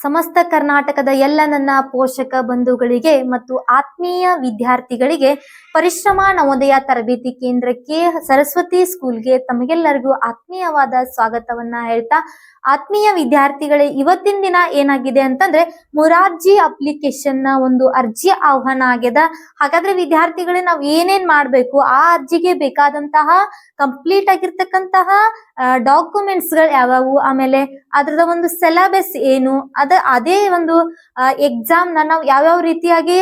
ಸಮಸ್ತ ಕರ್ನಾಟಕದ ಎಲ್ಲ ನನ್ನ ಪೋಷಕ ಬಂಧುಗಳಿಗೆ ಮತ್ತು ಆತ್ಮೀಯ ವಿದ್ಯಾರ್ಥಿಗಳಿಗೆ ಪರಿಶ್ರಮ ನವೋದಯ ತರಬೇತಿ ಕೇಂದ್ರಕ್ಕೆ ಸರಸ್ವತಿ ಸ್ಕೂಲ್ಗೆ ತಮಗೆಲ್ಲರಿಗೂ ಆತ್ಮೀಯವಾದ ಸ್ವಾಗತವನ್ನ ಹೇಳ್ತಾ, ಆತ್ಮೀಯ ವಿದ್ಯಾರ್ಥಿಗಳೇ, ಇವತ್ತಿನ ದಿನ ಏನಾಗಿದೆ ಅಂತಂದ್ರೆ ಮೊರಾರ್ಜಿ ಅಪ್ಲಿಕೇಶನ್ ನ ಒಂದು ಅರ್ಜಿ ಆಹ್ವಾನ ಆಗ್ಯದ. ಹಾಗಾದ್ರೆ ವಿದ್ಯಾರ್ಥಿಗಳೇ, ನಾವ್ ಏನೇನ್ ಮಾಡ್ಬೇಕು, ಆ ಅರ್ಜಿಗೆ ಬೇಕಾದಂತಹ ಕಂಪ್ಲೀಟ್ ಆಗಿರ್ತಕ್ಕಂತಹ ಡಾಕ್ಯುಮೆಂಟ್ಸ್ ಗಳು ಯಾವ್ಯಾವು, ಆಮೇಲೆ ಅದ್ರದ ಒಂದು ಸಿಲೆಬಸ್ ಏನು, ಅದೇ ಒಂದು ಎಕ್ಸಾಮ್ ನಾವು ಯಾವ್ಯಾವ ರೀತಿಯಾಗಿ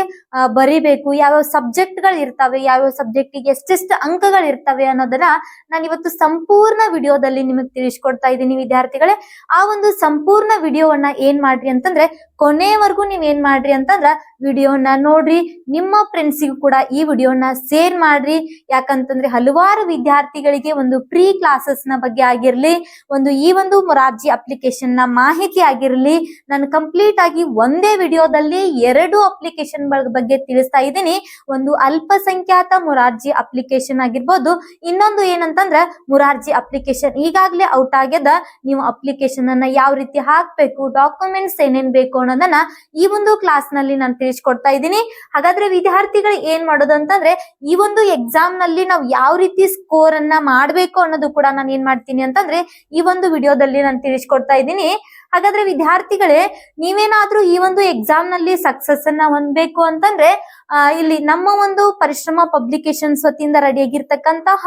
ಬರಿಬೇಕು, ಯಾವ್ಯಾವ ಸಬ್ಜೆಕ್ಟ್ ಗಳು ಇರ್ತವೆ, ಯಾವ್ಯಾವ ಸಬ್ಜೆಕ್ಟಿಗೆ ಎಷ್ಟೆಷ್ಟು ಅಂಕಗಳು ಇರ್ತವೆ ಅನ್ನೋದನ್ನ ನಾನು ಇವತ್ತು ಸಂಪೂರ್ಣ ವಿಡಿಯೋದಲ್ಲಿ ನಿಮಗೆ ತಿಳಿಸ್ಕೊಡ್ತಾ ಇದ್ದೀನಿ ವಿದ್ಯಾರ್ಥಿಗಳೇ. ಆ ಒಂದು ಸಂಪೂರ್ಣ ವಿಡಿಯೋವನ್ನ ಏನ್ ಮಾಡ್ರಿ ಅಂತಂದ್ರೆ ಕೊನೆವರೆಗೂ ನೀವ್ ಏನ್ ಮಾಡ್ರಿ ಅಂತಂದ್ರ ವಿಡಿಯೋನ ನೋಡ್ರಿ, ನಿಮ್ಮ ಫ್ರೆಂಡ್ಸಿಗೂ ಕೂಡ ಈ ವಿಡಿಯೋನ ಶೇರ್ ಮಾಡ್ರಿ. ಯಾಕಂತಂದ್ರೆ ಹಲವಾರು ವಿದ್ಯಾರ್ಥಿಗಳಿಗೆ ಒಂದು ಪ್ರೀ ಕ್ಲಾಸಸ್ ನ ಬಗ್ಗೆ ಆಗಿರ್ಲಿ, ಈ ಒಂದು ಮೊರಾರ್ಜಿ ಅಪ್ಲಿಕೇಶನ್ ನ ಮಾಹಿತಿ ಆಗಿರ್ಲಿ, ನಾನು ಕಂಪ್ಲೀಟ್ ಆಗಿ ಒಂದೇ ವಿಡಿಯೋದಲ್ಲಿ 2 ಅಪ್ಲಿಕೇಶನ್ ಬಗ್ಗೆ ತಿಳಿಸ್ತಾ ಇದ್ದೀನಿ. ಒಂದು ಅಲ್ಪಸಂಖ್ಯಾತ ಮೊರಾರ್ಜಿ ಅಪ್ಲಿಕೇಶನ್ ಆಗಿರ್ಬೋದು, ಇನ್ನೊಂದು ಏನಂತಂದ್ರ ಮೊರಾರ್ಜಿ ಅಪ್ಲಿಕೇಶನ್ ಈಗಾಗಲೇ ಔಟ್ ಆಗ್ಯದ, ನೀವು ಅಪ್ಲಿಕೇಶನ್ ಅನ್ನ ಯಾವ ರೀತಿ ಹಾಕ್ಬೇಕು, ಡಾಕ್ಯುಮೆಂಟ್ಸ್ ಏನೇನ್ ಬೇಕು ಅನ್ನೋದನ್ನ ಈ ಒಂದು ಕ್ಲಾಸ್ ನಲ್ಲಿ ನಾನು ತಿಳಿಸ್ಕೊಡ್ತಾ ಇದ್ದೀನಿ. ಹಾಗಾದ್ರೆ ವಿದ್ಯಾರ್ಥಿಗಳು ಏನ್ ಮಾಡೋದು ಅಂತಂದ್ರೆ ಈ ಒಂದು ಎಕ್ಸಾಮ್ ನಲ್ಲಿ ನಾವು ಯಾವ ರೀತಿ ಸ್ಕೋರ್ ಅನ್ನ ಮಾಡ್ಬೇಕು ಅನ್ನೋದು ಕೂಡ ನಾನು ಏನ್ ಮಾಡ್ತೀನಿ ಅಂತಂದ್ರೆ ಈ ಒಂದು ವಿಡಿಯೋದಲ್ಲಿ ನಾನು ತಿಳಿಸ್ಕೊಡ್ತಾ ಇದ್ದೀನಿ. ಹಾಗಾದ್ರೆ ವಿದ್ಯಾರ್ಥಿಗಳೇ, ನೀವೇನಾದ್ರೂ ಈ ಒಂದು ಎಕ್ಸಾಮ್ ನಲ್ಲಿ ಸಕ್ಸಸ್ ಅನ್ನ ಹೊಂದಬೇಕು ಅಂತಂದ್ರೆ ಇಲ್ಲಿ ನಮ್ಮ ಒಂದು ಪರಿಶ್ರಮ ಪಬ್ಲಿಕೇಶನ್ಸ್ ವತಿಯಿಂದ ರೆಡಿ ಆಗಿರ್ತಕ್ಕಂತಹ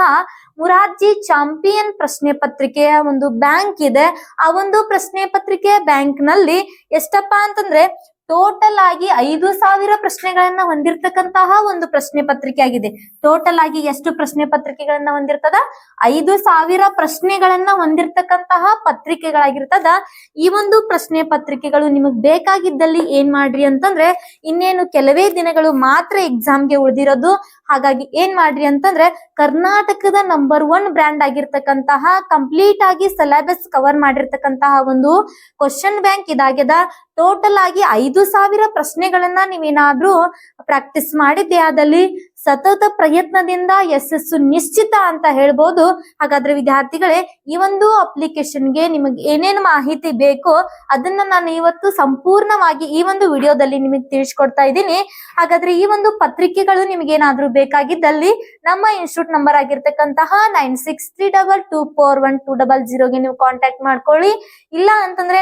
ಮೊರಾರ್ಜಿ ಚಾಂಪಿಯನ್ ಪ್ರಶ್ನೆ ಪತ್ರಿಕೆಯ ಒಂದು ಬ್ಯಾಂಕ್ ಇದೆ. ಆ ಒಂದು ಪ್ರಶ್ನೆ ಪತ್ರಿಕೆಯ ಬ್ಯಾಂಕ್ ನಲ್ಲಿ ಎಷ್ಟಪ್ಪ ಅಂತಂದ್ರೆ ಟೋಟಲ್ ಆಗಿ 5,000 ಪ್ರಶ್ನೆಗಳನ್ನ ಹೊಂದಿರತಕ್ಕಂತಹ ಒಂದು ಪ್ರಶ್ನೆ ಪತ್ರಿಕೆ ಆಗಿದೆ. ಟೋಟಲ್ ಆಗಿ ಎಷ್ಟು ಪ್ರಶ್ನೆ ಪತ್ರಿಕೆಗಳನ್ನ ಹೊಂದಿರ್ತದ? 5,000 ಪ್ರಶ್ನೆಗಳನ್ನ ಹೊಂದಿರತಕ್ಕಂತಹ ಪತ್ರಿಕೆಗಳಾಗಿರ್ತದ. ಈ ಒಂದು ಪ್ರಶ್ನೆ ಪತ್ರಿಕೆಗಳು ನಿಮಗ್ ಬೇಕಾಗಿದ್ದಲ್ಲಿ ಏನ್ ಮಾಡ್ರಿ ಅಂತಂದ್ರೆ ಇನ್ನೇನು ಕೆಲವೇ ದಿನಗಳು ಮಾತ್ರ ಎಕ್ಸಾಮ್ಗೆ ಉಳಿದಿರೋದು. ಹಾಗಾಗಿ ಏನ್ ಮಾಡ್ರಿ ಅಂತಂದ್ರೆ ಕರ್ನಾಟಕದ ನಂಬರ್ 1 ಬ್ರ್ಯಾಂಡ್ ಆಗಿರ್ತಕ್ಕಂತಹ ಕಂಪ್ಲೀಟ್ ಆಗಿ ಸಿಲೆಬಸ್ ಕವರ್ ಮಾಡಿರ್ತಕ್ಕಂತಹ ಒಂದು ಕ್ವಶನ್ ಬ್ಯಾಂಕ್ ಇದಾಗ್ಯದ. ಟೋಟಲ್ ಆಗಿ 5,000 ಪ್ರಶ್ನೆಗಳನ್ನ ನೀವೇನಾದ್ರೂ ಪ್ರಾಕ್ಟೀಸ್ ಮಾಡಿದ್ದೆ ಆದಲ್ಲಿ ಸತತ ಪ್ರಯತ್ನದಿಂದ ಯಶಸ್ಸು ನಿಶ್ಚಿತ ಅಂತ ಹೇಳ್ಬೋದು. ಹಾಗಾದ್ರೆ ವಿದ್ಯಾರ್ಥಿಗಳೇ, ಈ ಒಂದು ಅಪ್ಲಿಕೇಶನ್ಗೆ ನಿಮಗೆ ಏನೇನು ಮಾಹಿತಿ ಬೇಕೋ ಅದನ್ನ ನಾನು ಇವತ್ತು ಸಂಪೂರ್ಣವಾಗಿ ಈ ಒಂದು ವಿಡಿಯೋದಲ್ಲಿ ನಿಮಗೆ ತಿಳಿಸ್ಕೊಡ್ತಾ ಇದ್ದೀನಿ. ಹಾಗಾದ್ರೆ ಈ ಒಂದು ಪತ್ರಿಕೆಗಳು ನಿಮ್ಗೆ ಏನಾದ್ರೂ ಬೇಕಾಗಿದ್ದಲ್ಲಿ ನಮ್ಮ ಇನ್ಸ್ಟಿಟ್ಯೂಟ್ ನಂಬರ್ ಆಗಿರ್ತಕ್ಕಂತಹ 9632241200 ಗೆ ನೀವು ಕಾಂಟ್ಯಾಕ್ಟ್ ಮಾಡ್ಕೊಳ್ಳಿ. ಇಲ್ಲ ಅಂತಂದ್ರೆ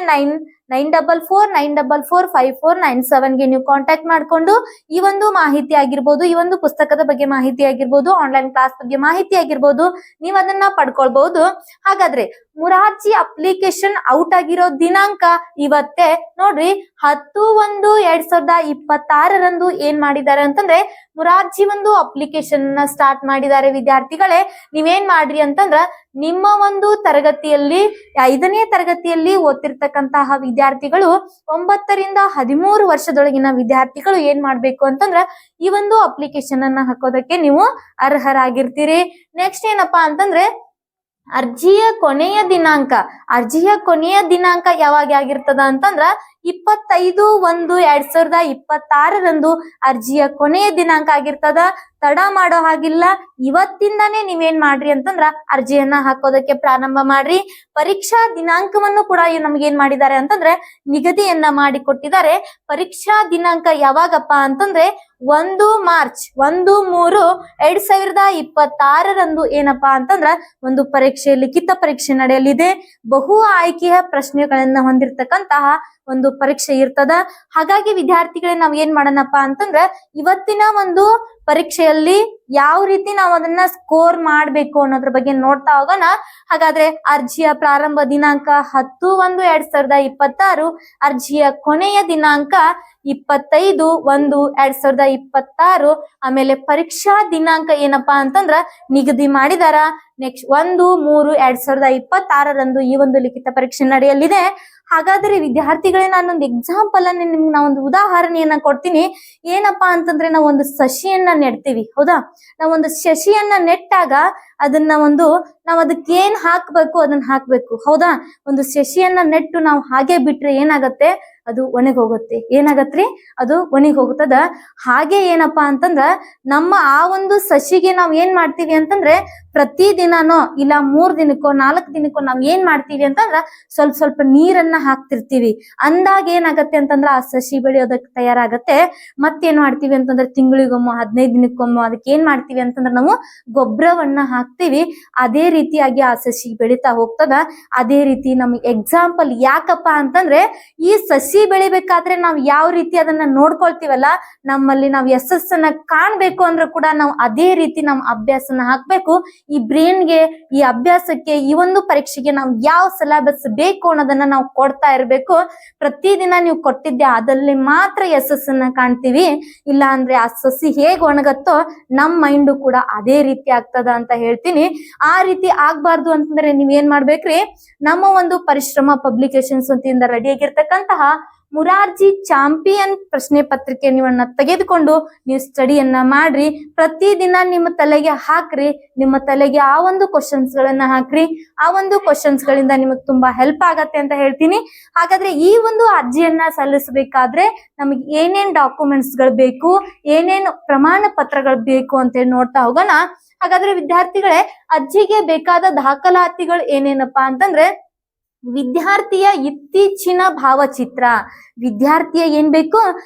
944945497 ಗೆ ನೀವು ಕಾಂಟ್ಯಾಕ್ಟ್ ಮಾಡ್ಕೊಂಡು ಈ ಒಂದು ಮಾಹಿತಿ ಆಗಿರ್ಬೋದು, ಈ ಒಂದು ಪುಸ್ತಕದ ಬಗ್ಗೆ ಮಾಹಿತಿ ಆಗಿರ್ಬೋದು, ಆನ್ಲೈನ್ ಕ್ಲಾಸ್ ಬಗ್ಗೆ ಮಾಹಿತಿ ಆಗಿರ್ಬೋದು, ನೀವು ಅದನ್ನ ಪಡ್ಕೊಳ್ಬಹುದು. ಹಾಗಾದ್ರೆ ಮೊರಾರ್ಜಿ ಅಪ್ಲಿಕೇಶನ್ ಔಟ್ ಆಗಿರೋ ದಿನಾಂಕ ಇವತ್ತೇ ನೋಡ್ರಿ, 10/1/2026 ಏನ್ ಮಾಡಿದ್ದಾರೆ ಅಂತಂದ್ರೆ ಮೊರಾರ್ಜಿ ಒಂದು ಅಪ್ಲಿಕೇಶನ್ ನ ಸ್ಟಾರ್ಟ್ ಮಾಡಿದ್ದಾರೆ. ವಿದ್ಯಾರ್ಥಿಗಳೇ, ನೀವೇನ್ ಮಾಡ್ರಿ ಅಂತಂದ್ರ ನಿಮ್ಮ ಒಂದು ತರಗತಿಯಲ್ಲಿ 5ನೇ ತರಗತಿಯಲ್ಲಿ ಓದ್ತಿರ್ತಕ್ಕಂತಹ ವಿದ್ಯಾರ್ಥಿಗಳು 9 ರಿಂದ 13 ವರ್ಷದೊಳಗಿನ ವಿದ್ಯಾರ್ಥಿಗಳು ಏನ್ ಮಾಡ್ಬೇಕು ಅಂತಂದ್ರ ಈ ಒಂದು ಅಪ್ಲಿಕೇಶನ್ ಅನ್ನ ಹಾಕೋದಕ್ಕೆ ನೀವು ಅರ್ಹರಾಗಿರ್ತೀರಿ. ನೆಕ್ಸ್ಟ್ ಏನಪ್ಪಾ ಅಂತಂದ್ರೆ ಅರ್ಜಿಯ ಕೊನೆಯ ದಿನಾಂಕ ಯಾವಾಗ ಆಗಿರ್ತದ ಅಂತಂದ್ರ 25/1/2026 ಅರ್ಜಿಯ ಕೊನೆಯ ದಿನಾಂಕ ಆಗಿರ್ತದ. ತಡ ಮಾಡೋ ಹಾಗಿಲ್ಲ, ಇವತ್ತಿಂದಾನೇ ನೀವೇನ್ ಮಾಡ್ರಿ ಅಂತಂದ್ರ ಅರ್ಜಿಯನ್ನ ಹಾಕೋದಕ್ಕೆ ಪ್ರಾರಂಭ ಮಾಡ್ರಿ. ಪರೀಕ್ಷಾ ದಿನಾಂಕವನ್ನು ಕೂಡ ನಮ್ಗೆ ಏನ್ ಮಾಡಿದ್ದಾರೆ ಅಂತಂದ್ರೆ ನಿಗದಿಯನ್ನ ಮಾಡಿ ಕೊಟ್ಟಿದ್ದಾರೆ. ಪರೀಕ್ಷಾ ದಿನಾಂಕ ಯಾವಾಗಪ್ಪ ಅಂತಂದ್ರೆ 1 ಮಾರ್ಚ್ 1/3/2026 ಏನಪ್ಪಾ ಅಂತಂದ್ರ ಒಂದು ಪರೀಕ್ಷೆ, ಲಿಖಿತ ಪರೀಕ್ಷೆ ನಡೆಯಲಿದೆ. ಬಹು ಆಯ್ಕೆಯ ಪ್ರಶ್ನೆಗಳನ್ನ ಹೊಂದಿರತಕ್ಕಂತಹ ಒಂದು ಪರೀಕ್ಷೆ ಇರ್ತದ. ಹಾಗಾಗಿ ವಿದ್ಯಾರ್ಥಿಗಳೇ, ನಾವ್ ಏನ್ ಮಾಡೋಣಪ್ಪ ಅಂತಂದ್ರ ಇವತ್ತಿನ ಒಂದು ಪರೀಕ್ಷೆಯಲ್ಲಿ ಯಾವ ರೀತಿ ನಾವು ಅದನ್ನ ಸ್ಕೋರ್ ಮಾಡ್ಬೇಕು ಅನ್ನೋದ್ರ ಬಗ್ಗೆ ನೋಡ್ತಾ ಹೋಗೋಣ. ಹಾಗಾದ್ರೆ ಅರ್ಜಿಯ ಪ್ರಾರಂಭ ದಿನಾಂಕ 10/1/2026, ಅರ್ಜಿಯ ಕೊನೆಯ ದಿನಾಂಕ 25/1/2026. ಆಮೇಲೆ ಪರೀಕ್ಷಾ ದಿನಾಂಕ ಏನಪ್ಪಾ ಅಂತಂದ್ರ ನಿಗದಿ ಮಾಡಿದಾರ. ನೆಕ್ಸ್ಟ್ 1/3/2026 ಈ ಒಂದು ಲಿಖಿತ ಪರೀಕ್ಷೆ ನಡೆಯಲಿದೆ. ಹಾಗಾದ್ರೆ ವಿದ್ಯಾರ್ಥಿಗಳೇ, ನಾನೊಂದು ಎಕ್ಸಾಂಪಲ್ ಅನ್ನ ನಿಮ್ಗೆ ನಾವೊಂದು ಉದಾಹರಣೆಯನ್ನ ಕೊಡ್ತೀನಿ. ಏನಪ್ಪಾ ಅಂತಂದ್ರೆ ನಾವೊಂದು ಸಸಿಯನ್ನ ನೆಡ್ತೀವಿ, ಹೌದಾ? ನಾವೊಂದು ಸಸಿಯನ್ನ ನೆಟ್ಟಾಗ ಅದನ್ನ ನಾವ್ ಅದಕ್ಕೆ ಏನ್ ಹಾಕ್ಬೇಕು ಅದನ್ನ ಹಾಕ್ಬೇಕು. ಹೌದಾ? ಒಂದು ಸಸಿಯನ್ನ ನೆಟ್ಟು ನಾವು ಹಾಗೆ ಬಿಟ್ರೆ ಏನಾಗತ್ತೆ, ಅದು ಒಣಗಿ ಹೋಗುತ್ತೆ. ಏನಾಗತ್ರಿ? ಅದು ಒಣಗಿ ಹೋಗುತ್ತದ. ಹಾಗೆ ಏನಪ್ಪಾ ಅಂತಂದ್ರ ನಮ್ಮ ಆ ಒಂದು ಸಸಿಗೆ ನಾವ್ ಏನ್ ಮಾಡ್ತೀವಿ ಅಂತಂದ್ರೆ ಪ್ರತಿ ದಿನಾನೋ ಇಲ್ಲ 3 ದಿನಕ್ಕೋ 4 ದಿನಕ್ಕೋ ನಾವ್ ಏನ್ ಮಾಡ್ತೀವಿ ಅಂತಂದ್ರ ಸ್ವಲ್ಪ ಸ್ವಲ್ಪ ನೀರನ್ನ ಹಾಕ್ತಿರ್ತೀವಿ. ಅಂದಾಗ ಏನಾಗತ್ತೆ ಅಂತಂದ್ರ ಆ ಸಸಿ ಬೆಳೆಯೋದಕ್ಕೆ ತಯಾರಾಗತ್ತೆ. ಮತ್ತೇನ್ ಮಾಡ್ತೀವಿ ಅಂತಂದ್ರೆ ತಿಂಗಳಿಗೊಮ್ಮೆ 15 ದಿನಕ್ಕೊಮ್ಮೆ ಅದಕ್ಕೆ ಏನ್ ಮಾಡ್ತೀವಿ ಅಂತಂದ್ರೆ ನಾವು ಗೊಬ್ಬರವನ್ನ ಹಾಕ್ತಿವಿ. ಅದೇ ರೀತಿಯಾಗಿ ಆ ಸಸಿ ಬೆಳಿತಾ ಹೋಗ್ತದ. ಅದೇ ರೀತಿ ನಮ್ಗೆ ಎಕ್ಸಾಂಪಲ್ ಯಾಕಪ್ಪ ಅಂತಂದ್ರೆ ಈ ಸಸಿ ಬೆಳಿಬೇಕಾದ್ರೆ ನಾವ್ ಯಾವ ರೀತಿ ಅದನ್ನ ನೋಡ್ಕೊಳ್ತೀವಲ್ಲ, ನಮ್ಮಲ್ಲಿ ನಾವ್ ಯಶಸ್ಸನ್ನ ಕಾಣ್ಬೇಕು ಅಂದ್ರೆ ಕೂಡ ನಾವು ಅದೇ ರೀತಿ ನಮ್ ಅಭ್ಯಾಸನ ಹಾಕ್ಬೇಕು. ಈ ಬ್ರೇನ್ಗೆ, ಈ ಅಭ್ಯಾಸಕ್ಕೆ, ಈ ಒಂದು ಪರೀಕ್ಷೆಗೆ ನಾವು ಯಾವ ಸಿಲೆಬಸ್ ಬೇಕು ಅನ್ನೋದನ್ನ ನಾವು ಕೊಡ್ತಾ ಇರ್ಬೇಕು. ಪ್ರತಿದಿನ ನೀವು ಕೊಟ್ಟಿದ್ದೆ ಅದಲ್ಲಿ ಮಾತ್ರ ಯಶಸ್ಸನ್ನ ಕಾಣ್ತೀವಿ. ಇಲ್ಲ ಅಂದ್ರೆ ಆ ಸಸಿ ಹೇಗ್ ಒಣಗತ್ತೋ ನಮ್ ಮೈಂಡು ಕೂಡ ಅದೇ ರೀತಿ ಆಗ್ತದ ಅಂತ ಹೇಳ್ತೀನಿ. ಆ ರೀತಿ ಆಗ್ಬಾರ್ದು ಅಂತಂದ್ರೆ ನೀವ್ ಏನ್ ಮಾಡ್ಬೇಕ್ರಿ, ನಮ್ಮ ಒಂದು ಪರಿಶ್ರಮ ಪಬ್ಲಿಕೇಶನ್ಸ್ ವತಿಯಿಂದ ರೆಡಿ ಆಗಿರ್ತಕ್ಕಂತಹ ಮುರಾರ್ಜಿ ಚಾಂಪಿಯನ್ ಪ್ರಶ್ನೆ ಪತ್ರಿಕೆ ನೀವನ್ನ ತೆಗೆದುಕೊಂಡು ನೀವು ಸ್ಟಡಿಯನ್ನ ಮಾಡ್ರಿ. ಪ್ರತಿದಿನ ನಿಮ್ಮ ತಲೆಗೆ ಹಾಕ್ರಿ. ನಿಮ್ಮ ತಲೆಗೆ ಆ ಒಂದು ಕ್ವಶನ್ಸ್ ಗಳನ್ನ ಹಾಕ್ರಿ. ಆ ಒಂದು ಕ್ವಶನ್ಸ್ ಗಳಿಂದ ನಿಮಗೆ ತುಂಬಾ ಹೆಲ್ಪ್ ಆಗತ್ತೆ ಅಂತ ಹೇಳ್ತೀನಿ. ಹಾಗಾದ್ರೆ ಈ ಒಂದು ಅರ್ಜಿಯನ್ನ ಸಲ್ಲಿಸಬೇಕಾದ್ರೆ ನಮಗೆ ಏನೇನ್ ಡಾಕ್ಯುಮೆಂಟ್ಸ್ ಗಳು ಬೇಕು, ಏನೇನು ಪ್ರಮಾಣ ಪತ್ರಗಳು ಬೇಕು ಅಂತ ಹೇಳಿ ನೋಡ್ತಾ ಹೋಗೋಣ. ಹಾಗಾದ್ರೆ ವಿದ್ಯಾರ್ಥಿಗಳೇ, ಅರ್ಜಿಗೆ ಬೇಕಾದ ದಾಖಲಾತಿಗಳು ಏನೇನಪ್ಪಾ ಅಂತಂದ್ರೆ ವಿದ್ಯಾರ್ಥಿಯ ಇತ್ತೀಚಿನ ಭಾವಚಿತ್ರ. ವಿದ್ಯಾರ್ಥಿಯ ಏನ್ ಬೇಕು?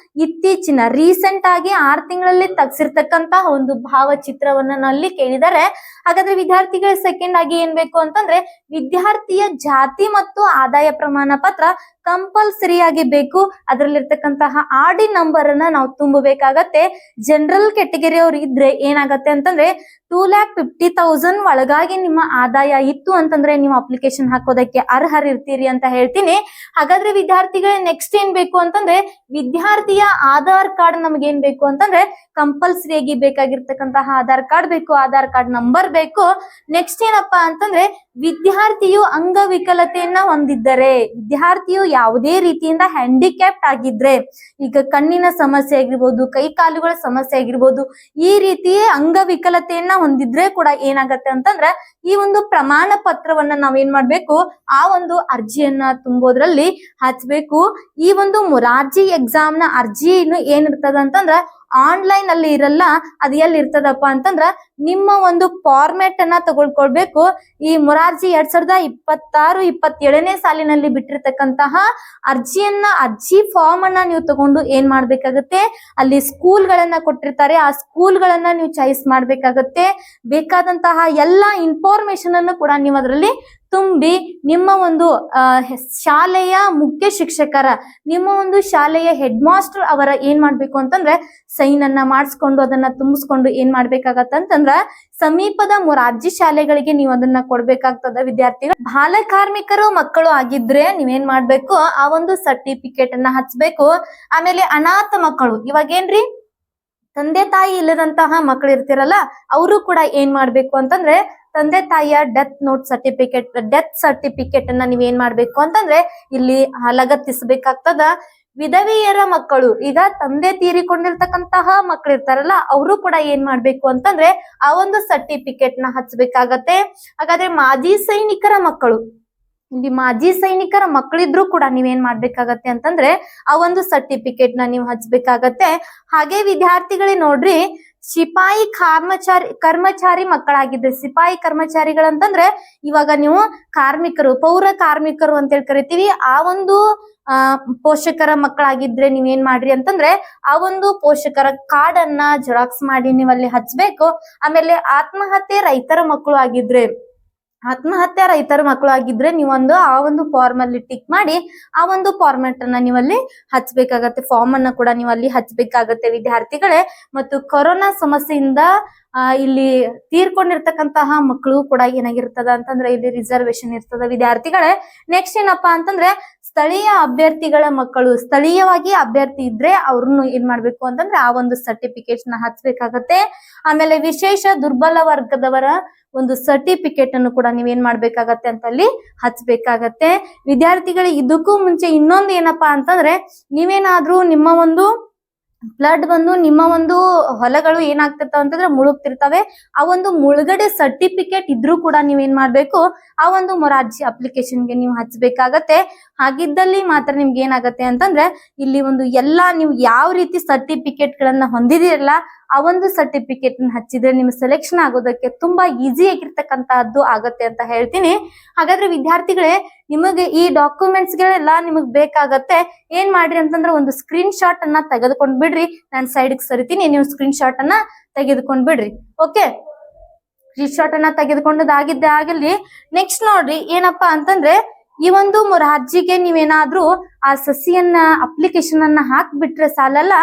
ಇತ್ತೀಚಿನ ರೀಸೆಂಟ್ ಆಗಿ 6 ತಿಂಗಳಲ್ಲಿ ತೆಗ್ಸಿರ್ತಕ್ಕಂತಹ ಒಂದು ಭಾವಚಿತ್ರವನ್ನ ನಲ್ಲಿ ಕೇಳಿದರೆ. ಹಾಗಾದ್ರೆ ವಿದ್ಯಾರ್ಥಿಗಳ ಸೆಕೆಂಡ್ ಆಗಿ ಏನ್ ಬೇಕು ಅಂತಂದ್ರೆ ವಿದ್ಯಾರ್ಥಿಯ ಜಾತಿ ಮತ್ತು ಆದಾಯ ಪ್ರಮಾಣ ಪತ್ರ ಕಂಪಲ್ಸರಿ ಆಗಿ ಬೇಕು. ಅದರಲ್ಲಿರ್ತಕ್ಕಂತಹ ಆರ್ಡಿ ನಂಬರ್ ಅನ್ನ ನಾವು ತುಂಬಬೇಕಾಗತ್ತೆ. ಜನರಲ್ ಕ್ಯಾಟಗರಿ ಅವ್ರು ಇದ್ರೆ ಏನಾಗತ್ತೆ ಅಂತಂದ್ರೆ 2,50,000 ಒಳಗಾಗಿ ನಿಮ್ಮ ಆದಾಯ ಇತ್ತು ಅಂತಂದ್ರೆ ನೀವು ಅಪ್ಲಿಕೇಶನ್ ಹಾಕೋದಕ್ಕೆ ಅರ್ಹರಿರ್ತೀರಿ ಅಂತ ಹೇಳ್ತೀನಿ. ಹಾಗಾದ್ರೆ ವಿದ್ಯಾರ್ಥಿಗಳೇ ನೆಕ್ಸ್ಟ್ ಏನ್ ಬೇಕು ಅಂತಂದ್ರೆ ವಿದ್ಯಾರ್ಥಿಯ ಆಧಾರ್ ಕಾರ್ಡ್ ನಮ್ಗೆ ಏನ್ ಬೇಕು ಅಂತಂದ್ರೆ ಕಂಪಲ್ಸರಿ ಆಗಿ ಬೇಕಾಗಿರ್ತಕ್ಕಂತಹ ಆಧಾರ್ ಕಾರ್ಡ್ ಬೇಕು, ಆಧಾರ್ ಕಾರ್ಡ್ ನಂಬರ್ ಬೇಕು. ನೆಕ್ಸ್ಟ್ ಏನಪ್ಪಾ ಅಂತಂದ್ರೆ ವಿದ್ಯಾರ್ಥಿಯು ಅಂಗವಿಕಲತೆಯನ್ನ ಹೊಂದಿದ್ದರೆ, ವಿದ್ಯಾರ್ಥಿಯು ಯಾವುದೇ ರೀತಿಯಿಂದ ಹ್ಯಾಂಡಿಕ್ಯಾಪ್ಟ್ ಆಗಿದ್ರೆ, ಈಗ ಕಣ್ಣಿನ ಸಮಸ್ಯೆ ಆಗಿರ್ಬೋದು, ಕೈ ಕಾಲುಗಳ ಸಮಸ್ಯೆ ಆಗಿರ್ಬೋದು, ಈ ರೀತಿ ಅಂಗವಿಕಲತೆಯನ್ನ ಹೊಂದಿದ್ರೆ ಕೂಡ ಏನಾಗತ್ತೆ ಅಂತಂದ್ರೆ ಈ ಒಂದು ಪ್ರಮಾಣ ಪತ್ರವನ್ನ ನಾವೇನ್ ಮಾಡ್ಬೇಕು, ಆ ಒಂದು ಅರ್ಜಿಯನ್ನ ತುಂಬೋದ್ರಲ್ಲಿ ಹಚ್ಬೇಕು. ಈ ಒಂದು ಮೊರಾರ್ಜಿ ಎಕ್ಸಾಮ್ ನ ಅರ್ಜಿ ಏನಿರ್ತದ ಅಂತಂದ್ರ ಆನ್ಲೈನ್ ಅಲ್ಲಿ ಇರಲ್ಲ. ಅದು ಎಲ್ಲಿ ಇರ್ತದಪ್ಪ ಅಂತಂದ್ರ ನಿಮ್ಮ ಒಂದು ಫಾರ್ಮೆಟ್ ಅನ್ನ ತಗೊಳ್ಕೊಳ್ಬೇಕು. ಈ ಮೊರಾರ್ಜಿ 2026-27ನೇ ಸಾಲಿನಲ್ಲಿ ಬಿಟ್ಟಿರ್ತಕ್ಕಂತಹ ಅರ್ಜಿ ಫಾರ್ಮ್ ಅನ್ನ ನೀವು ತಗೊಂಡು ಏನ್ ಮಾಡ್ಬೇಕಾಗತ್ತೆ, ಅಲ್ಲಿ ಸ್ಕೂಲ್ ಗಳನ್ನ ಕೊಟ್ಟಿರ್ತಾರೆ, ಆ ಸ್ಕೂಲ್ ಗಳನ್ನ ನೀವು ಚಾಯ್ಸ್ ಮಾಡ್ಬೇಕಾಗತ್ತೆ. ಬೇಕಾದಂತಹ ಎಲ್ಲಾ ಇನ್ಫಾರ್ಮೇಶನ್ ಅನ್ನು ಕೂಡ ನೀವು ಅದರಲ್ಲಿ ತುಂಬಿ ನಿಮ್ಮ ಒಂದು ಶಾಲೆಯ ಮುಖ್ಯ ಶಿಕ್ಷಕರ, ನಿಮ್ಮ ಒಂದು ಶಾಲೆಯ ಹೆಡ್ ಮಾಸ್ಟರ್ ಅವರ ಏನ್ ಮಾಡ್ಬೇಕು ಅಂತಂದ್ರೆ ಸೈನ್ ಅನ್ನ ಮಾಡಿಸ್ಕೊಂಡು ಅದನ್ನ ತುಂಬಿಸ್ಕೊಂಡು ಏನ್ ಮಾಡ್ಬೇಕಾಗತ್ತಂತಂದ್ರ ಸಮೀಪದ ಮೊರಾರ್ಜಿ ಶಾಲೆಗಳಿಗೆ ನೀವು ಅದನ್ನ ಕೊಡ್ಬೇಕಾಗ್ತದ. ವಿದ್ಯಾರ್ಥಿಗಳು ಬಾಲ ಕಾರ್ಮಿಕರು ಮಕ್ಕಳು ಆಗಿದ್ರೆ ನೀವೇನ್ ಮಾಡ್ಬೇಕು, ಆ ಒಂದು ಸರ್ಟಿಫಿಕೇಟ್ ಅನ್ನ ಹಚ್ಬೇಕು. ಆಮೇಲೆ ಅನಾಥ ಮಕ್ಕಳು, ಇವಾಗೇನ್ರಿ ತಂದೆ ತಾಯಿ ಇಲ್ಲದಂತಹ ಮಕ್ಕಳು ಇರ್ತಿರಲ್ಲ, ಅವರು ಕೂಡ ಏನ್ ಮಾಡ್ಬೇಕು ಅಂತಂದ್ರೆ ತಂದೆ ತಾಯಿಯ ಡೆತ್ ಸರ್ಟಿಫಿಕೇಟ್ ಅನ್ನ ನೀವ್ ಏನ್ ಮಾಡ್ಬೇಕು ಅಂತಂದ್ರೆ ಇಲ್ಲಿ ಲಗತ್ತಿಸಬೇಕಾಗ್ತದ. ವಿಧವೆಯರ ಮಕ್ಕಳು, ಈಗ ತಂದೆ ತೀರಿಕೊಂಡಿರ್ತಕ್ಕಂತಹ ಮಕ್ಕಳು ಇರ್ತಾರಲ್ಲ, ಅವರು ಕೂಡ ಏನ್ ಮಾಡ್ಬೇಕು ಅಂತಂದ್ರೆ ಆ ಒಂದು ಸರ್ಟಿಫಿಕೇಟ್ ನ ಹಚ್ಬೇಕಾಗತ್ತೆ. ಹಾಗಾದ್ರೆ ಮಾಜಿ ಸೈನಿಕರ ಮಕ್ಕಳು, ಇಲ್ಲಿ ಮಾಜಿ ಸೈನಿಕರ ಮಕ್ಕಳಿದ್ರು ಕೂಡ ನೀವೇನ್ ಮಾಡ್ಬೇಕಾಗತ್ತೆ ಅಂತಂದ್ರೆ ಆ ಒಂದು ಸರ್ಟಿಫಿಕೇಟ್ ನ ನೀವು ಹಚ್ಬೇಕಾಗತ್ತೆ. ಹಾಗೆ ವಿದ್ಯಾರ್ಥಿಗಳೇ ನೋಡ್ರಿ, ಸಿಪಾಯಿ ಕರ್ಮಚಾರಿ ಮಕ್ಕಳಾಗಿದ್ರೆ, ಸಿಪಾಯಿ ಕರ್ಮಚಾರಿಗಳಂತಂದ್ರೆ ಇವಾಗ ನೀವು ಕಾರ್ಮಿಕರು, ಪೌರ ಕಾರ್ಮಿಕರು ಅಂತ ಹೇಳಿ ಕರಿತೀವಿ, ಆ ಒಂದು ಪೋಷಕರ ಮಕ್ಕಳಾಗಿದ್ರೆ ನೀವೇನ್ ಮಾಡ್ರಿ ಅಂತಂದ್ರೆ ಆ ಒಂದು ಪೋಷಕರ ಕಾರ್ಡ್ ಅನ್ನ ಜೆರಾಕ್ಸ್ ಮಾಡಿ ನೀವಲ್ಲಿ ಹಚ್ಬೇಕು. ಆಮೇಲೆ ಆತ್ಮಹತ್ಯೆ ರೈತರ ಮಕ್ಕಳು ಆಗಿದ್ರೆ ನೀವೊಂದು ಆ ಒಂದು ಫಾರ್ಮ್ ಅಲ್ಲಿ ಟಿಕ್ ಮಾಡಿ ಆ ಒಂದು ಫಾರ್ಮೆಟ್ ಅನ್ನ ನೀವಲ್ಲಿ ಹಚ್ಬೇಕಾಗತ್ತೆ. ಫಾರ್ಮ್ ಅನ್ನ ಕೂಡ ನೀವಲ್ಲಿ ಹಚ್ಬೇಕಾಗತ್ತೆ ವಿದ್ಯಾರ್ಥಿಗಳೇ. ಮತ್ತು ಕೊರೋನಾ ಸಮಸ್ಯೆಯಿಂದ ಇಲ್ಲಿ ತೀರ್ಕೊಂಡಿರ್ತಕ್ಕಂತಹ ಮಕ್ಕಳು ಕೂಡ ಏನಾಗಿರ್ತದ ಅಂತಂದ್ರೆ ಇಲ್ಲಿ ರಿಸರ್ವೇಶನ್ ಇರ್ತದ ವಿದ್ಯಾರ್ಥಿಗಳೇ. ನೆಕ್ಸ್ಟ್ ಏನಪ್ಪಾ ಅಂತಂದ್ರೆ ಸ್ಥಳೀಯ ಅಭ್ಯರ್ಥಿಗಳ ಮಕ್ಕಳು, ಸ್ಥಳೀಯವಾಗಿ ಅಭ್ಯರ್ಥಿ ಇದ್ರೆ ಅವ್ರನ್ನು ಏನ್ ಮಾಡ್ಬೇಕು ಅಂತಂದ್ರೆ ಆ ಒಂದು ಸರ್ಟಿಫಿಕೇಟ್ ನ ಹಚ್ಬೇಕಾಗತ್ತೆ. ಆಮೇಲೆ ವಿಶೇಷ ದುರ್ಬಲ ವರ್ಗದವರ ಒಂದು ಸರ್ಟಿಫಿಕೇಟ್ ಅನ್ನು ಕೂಡ ನೀವೇನ್ ಮಾಡ್ಬೇಕಾಗತ್ತೆ ಅಂತ ಅಲ್ಲಿ ಹಚ್ಬೇಕಾಗತ್ತೆ. ವಿದ್ಯಾರ್ಥಿಗಳಿಗೆ ಇದಕ್ಕೂ ಮುಂಚೆ ಇನ್ನೊಂದು ಏನಪ್ಪಾ ಅಂತಂದ್ರೆ ನೀವೇನಾದ್ರೂ ನಿಮ್ಮ ಒಂದು ಫ್ಲಡ್ ಬಂದು ನಿಮ್ಮ ಒಂದು ಹೊಲಗಳು ಏನಾಗ್ತಿರ್ತಾವ ಅಂತಂದ್ರೆ ಮುಳುಗ್ತಿರ್ತವೆ. ಆ ಒಂದು ಮುಳುಗಡೆ ಸರ್ಟಿಫಿಕೇಟ್ ಇದ್ರೂ ಕೂಡ ನೀವೇನ್ ಮಾಡ್ಬೇಕು, ಆ ಒಂದು ಮೊರಾರ್ಜಿ ಅಪ್ಲಿಕೇಶನ್ಗೆ ನೀವು ಹಚ್ಬೇಕಾಗತ್ತೆ. ಹಾಗಿದ್ದಲ್ಲಿ ಮಾತ್ರ ನಿಮ್ಗೆ ಏನಾಗತ್ತೆ ಅಂತಂದ್ರೆ ಇಲ್ಲಿ ಒಂದು ಎಲ್ಲಾ ನೀವು ಯಾವ ರೀತಿ ಸರ್ಟಿಫಿಕೇಟ್ ಗಳನ್ನ ಹೊಂದಿದಿರಲ್ಲ ಆ ಒಂದು ಸರ್ಟಿಫಿಕೇಟ್ ಹಚ್ಚಿದ್ರೆ ನಿಮ್ಗೆ ಸೆಲೆಕ್ಷನ್ ಆಗೋದಕ್ಕೆ ತುಂಬಾ ಈಸಿ ಆಗಿರ್ತಕ್ಕಂತಹದ್ದು ಆಗತ್ತೆ ಅಂತ ಹೇಳ್ತೀನಿ. ಹಾಗಾದ್ರೆ ವಿದ್ಯಾರ್ಥಿಗಳೇ, ನಿಮಗೆ ಈ ಡಾಕ್ಯುಮೆಂಟ್ಸ್ ಗಳೆಲ್ಲ ನಿಮಗ್ ಬೇಕಾಗತ್ತೆ. ಏನ್ ಮಾಡ್ರಿ ಅಂತಂದ್ರೆ ಒಂದು ಸ್ಕ್ರೀನ್ ಶಾಟ್ ಅನ್ನ ತೆಗೆದುಕೊಂಡ್ ಬಿಡ್ರಿ. ನಾನು ಸೈಡ್ಗೆ ಸರಿತೀನಿ, ನೀವು ಸ್ಕ್ರೀನ್ ಶಾಟ್ ಅನ್ನ ತೆಗೆದುಕೊಂಡ್ ಬಿಡ್ರಿ. ಓಕೆ, ಸ್ಕ್ರೀನ್ ಶಾಟ್ ಅನ್ನ ತೆಗೆದುಕೊಂಡದಾಗಿದ್ದೆ ಆಗಲಿ. ನೆಕ್ಸ್ಟ್ ನೋಡ್ರಿ ಏನಪ್ಪಾ ಅಂತಂದ್ರೆ, ಈ ಒಂದು ಮೊರಾರ್ಜಿಗೆ ನೀವೇನಾದ್ರೂ ಆ ಸಸಿಯನ್ನ ಅಪ್ಲಿಕೇಶನ್ ಅನ್ನ ಹಾಕ್ಬಿಟ್ರೆ ಸಾಲಲ್ಲ,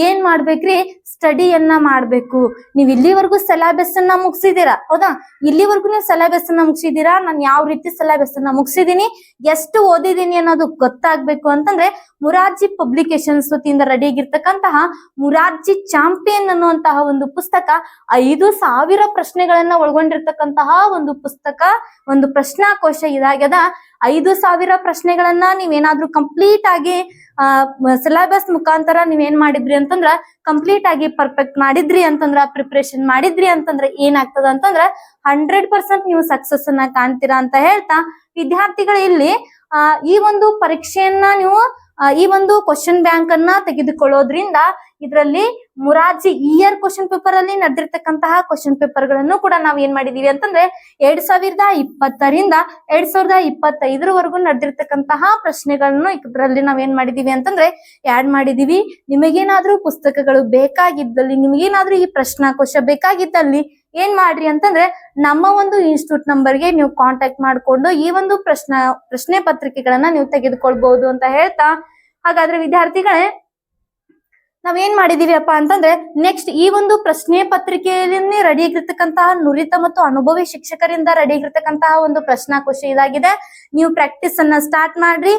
ಏನ್ ಮಾಡ್ಬೇಕ್ರಿ, ಸ್ಟಡಿಯನ್ನ ಮಾಡ್ಬೇಕು. ನೀವ್ ಇಲ್ಲಿವರೆಗೂ ಸಿಲೆಬಸ್ ಅನ್ನ ಮುಗಿಸಿದೀರಾ, ಹೌದಾ? ಇಲ್ಲಿವರೆಗೂ ನೀವು ಸಿಲೆಬಸ್ ಅನ್ನ ಮುಗಿಸಿದೀರಾ. ನಾನು ಯಾವ ರೀತಿ ಸಿಲೆಬಸ್ ಅನ್ನ ಮುಗಿಸಿದೀನಿ, ಎಷ್ಟು ಓದಿದೀನಿ ಅನ್ನೋದು ಗೊತ್ತಾಗ್ಬೇಕು ಅಂತಂದ್ರೆ ಮೊರಾರ್ಜಿ ಪಬ್ಲಿಕೇಶನ್ಸ್ ವತಿಯಿಂದ ರೆಡಿ ಆಗಿರ್ತಕ್ಕಂತಹ ಮೊರಾರ್ಜಿ ಚಾಂಪಿಯನ್ ಅನ್ನುವಂತಹ ಒಂದು ಪುಸ್ತಕ 5,000 ಪ್ರಶ್ನೆಗಳನ್ನ ಒಳಗೊಂಡಿರ್ತಕ್ಕಂತಹ ಒಂದು ಪುಸ್ತಕ, ಒಂದು ಪ್ರಶ್ನಾಕೋಶ ಇದಾಗ್ಯದ. 5,000 ಪ್ರಶ್ನೆಗಳನ್ನ ನೀವೇನಾದ್ರೂ ಕಂಪ್ಲೀಟ್ ಆಗಿ ಸಿಲೆಬಸ್ ಮುಖಾಂತರ ನೀವೇನ್ ಮಾಡಿದ್ರಿ ಅಂತಂದ್ರ ಕಂಪ್ಲೀಟ್ ಆಗಿ ಪರ್ಫೆಕ್ಟ್ ಮಾಡಿದ್ರಿ ಅಂತಂದ್ರ, ಪ್ರಿಪರೇಷನ್ ಮಾಡಿದ್ರಿ ಅಂತಂದ್ರ ಏನಾಗ್ತದ ಅಂತಂದ್ರ 100% ನೀವು ಸಕ್ಸಸ್ ಅನ್ನ ಕಾಣ್ತೀರಾ ಅಂತ ಹೇಳ್ತಾ, ವಿದ್ಯಾರ್ಥಿಗಳು ಇಲ್ಲಿ ಈ ಒಂದು ಪರೀಕ್ಷೆಯನ್ನ ನೀವು ಈ ಒಂದು ಕ್ವಶನ್ ಬ್ಯಾಂಕ್ ಅನ್ನ ತೆಗೆದುಕೊಳ್ಳೋದ್ರಿಂದ ಇದರಲ್ಲಿ ಮೊರಾರ್ಜಿ ಇಯರ್ ಕ್ವಶನ್ ಪೇಪರ್ ಅಲ್ಲಿ ನಡೆದಿರ್ತಕ್ಕಂತಹ ಕ್ವಶನ್ ಪೇಪರ್ ಗಳನ್ನು ಕೂಡ ನಾವ್ ಏನ್ ಮಾಡಿದೀವಿ ಅಂತಂದ್ರೆ 2020ರಿಂದ 2025 ನಡೆದಿರ್ತಕ್ಕಂತಹ ಪ್ರಶ್ನೆಗಳನ್ನು ಇದರಲ್ಲಿ ನಾವ್ ಏನ್ ಮಾಡಿದೀವಿ ಅಂತಂದ್ರೆ ಆಡ್ ಮಾಡಿದೀವಿ. ನಿಮಗೇನಾದ್ರೂ ಪುಸ್ತಕಗಳು ಬೇಕಾಗಿದ್ದಲ್ಲಿ, ನಿಮಗೇನಾದ್ರೂ ಈ ಪ್ರಶ್ನಾಕೋಶ ಬೇಕಾಗಿದ್ದಲ್ಲಿ ಏನ್ ಮಾಡ್ರಿ ಅಂತಂದ್ರೆ ನಮ್ಮ ಒಂದು ಇನ್ಸ್ಟಿಟ್ಯೂಟ್ ನಂಬರ್ಗೆ ನೀವು ಕಾಂಟ್ಯಾಕ್ಟ್ ಮಾಡ್ಕೊಂಡು ಈ ಒಂದು ಪ್ರಶ್ನೆ ಪತ್ರಿಕೆಗಳನ್ನ ನೀವು ತೆಗೆದುಕೊಳ್ಬಹುದು ಅಂತ ಹೇಳ್ತಾ, ಹಾಗಾದ್ರೆ ವಿದ್ಯಾರ್ಥಿಗಳೇ ನಾವೇನ್ ಮಾಡಿದೀವಿ ಅಪ್ಪ ಅಂತಂದ್ರೆ ನೆಕ್ಸ್ಟ್ ಈ ಒಂದು ಪ್ರಶ್ನೆ ಪತ್ರಿಕೆಯಲ್ಲಿ ರೆಡಿ ಆಗಿರ್ತಕ್ಕಂತಹ ನುರಿತ ಮತ್ತು ಅನುಭವಿ ಶಿಕ್ಷಕರಿಂದ ರೆಡಿ ಆಗಿರ್ತಕ್ಕಂತಹ ಒಂದು ಪ್ರಶ್ನಾಕೋಶ ಇದಾಗಿದೆ. ನೀವು ಪ್ರಾಕ್ಟೀಸ್ ಅನ್ನ ಸ್ಟಾರ್ಟ್ ಮಾಡ್ರಿ.